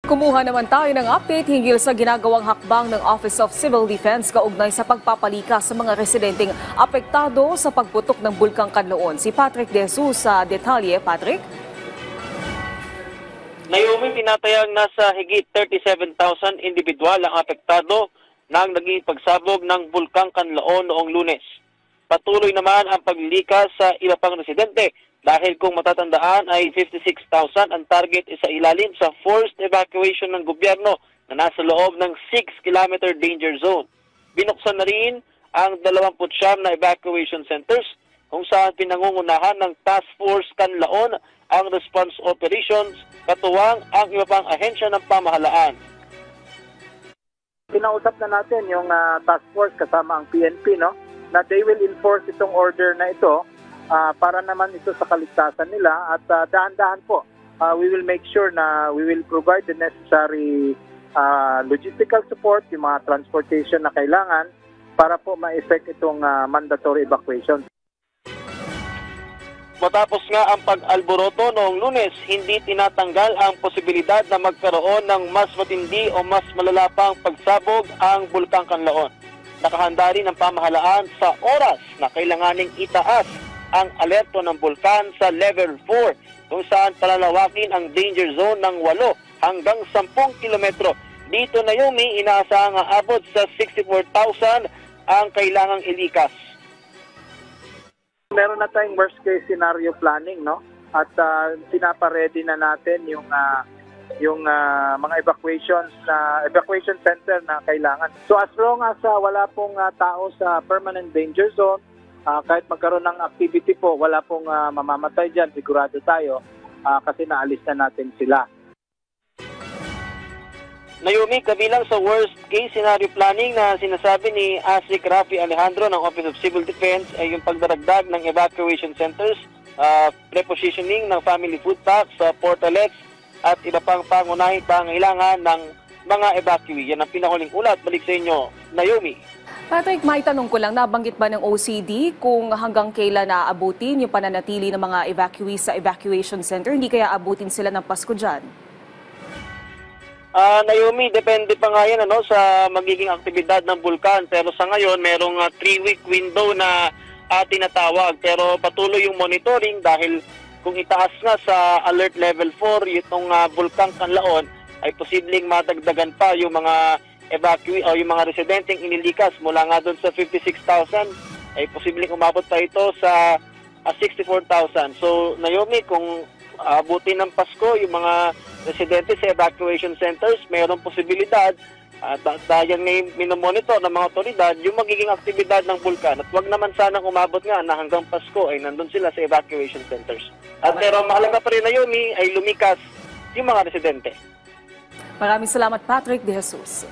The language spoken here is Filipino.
Kumuha naman tayo ng update hinggil sa ginagawang hakbang ng Office of Civil Defense kaugnay sa pagpapalikas sa mga residenteng apektado sa pagputok ng Bulkang Kanlaon. Si Patrick De Jesus sa detalye. Patrick? Naomi, tinatayang nasa higit 37,000 individual ang apektado ng naging pagsabog ng Bulkang Kanlaon noong Lunes. Patuloy naman ang paglilikas sa iba pang residente dahil kung matatandaan ay 56,000 ang target sa ilalim sa forced evacuation ng gobyerno na nasa loob ng 6-kilometer danger zone. Binuksan na rin ang 29 na evacuation centers kung saan pinangungunahan ng Task Force Kanlaon ang response operations, katuwang ang iba pang ahensya ng pamahalaan. Kinausap na natin yung task force kasama ang PNP, no, na they will enforce itong order na ito para naman ito sa kaligtasan nila at dahan-dahan po. We will make sure na we will provide the necessary logistical support, yung mga transportation na kailangan para po ma-effect itong mandatory evacuation. Matapos nga ang pag-alboroto noong Lunes, hindi tinatanggal ang posibilidad na magkaroon ng mas matindi o mas malala pang pagsabog ang Bulkang Kanlaon. Nakahanda rin ang pamahalaan sa oras na kailanganing itaas ang alerto ng bulkan sa level 4 kung saan palalawakin ang danger zone ng 8 hanggang 10 kilometro. Dito na Naomi, inaasahang aabot sa 64,000 ang kailangang ilikas. Meron na tayong worst case scenario planning, no? At pinaparedy na natin yung mga evacuation center na kailangan. So as long as wala pong tao sa permanent danger zone, kahit magkaroon ng activity po, wala pong mamamatay dyan, sigurado tayo kasi naalis na natin sila. Naomi, kabilang sa worst case scenario planning na sinasabi ni ASIC Rafi Alejandro ng Office of Civil Defense ay yung pagdaragdag ng evacuation centers, prepositioning ng family food packs, portalets at iba pang pangunahing pangailangan ng mga evacuee. Yan ang pinahuling ulat. Balik sa inyo, Naomi. Patrick, may tanong ko lang, nabanggit ba ng OCD kung hanggang kailan naaabutin yung pananatili ng mga evacuees sa evacuation center? Hindi kaya abutin sila ng Pasko dyan? Naomi, depende pa nga yan sa magiging aktibidad ng bulkan. Pero sa ngayon, merong 3-week window na tinatawag. Pero patuloy yung monitoring dahil kung itaas nga sa alert level 4 itong Bulkang Kanlaon, ay posibleng madagdagan pa yung mga evacuee o yung mga residenteng inilikas mula nga doon sa 56,000, ay posibleng umabot pa ito sa 64,000. So, Naomi, kung abutin ng Pasko yung mga residente sa evacuation centers, mayroong posibilidad dahil ngayon minomonitor ng mga otoridad yung magiging aktibidad ng bulkan. At wag naman sanang umabot nga na hanggang Pasko ay nandun sila sa evacuation centers. At pero mahalaga pa rin na Naomi ay lumikas yung mga residente. Maraming salamat, Patrick De Jesus.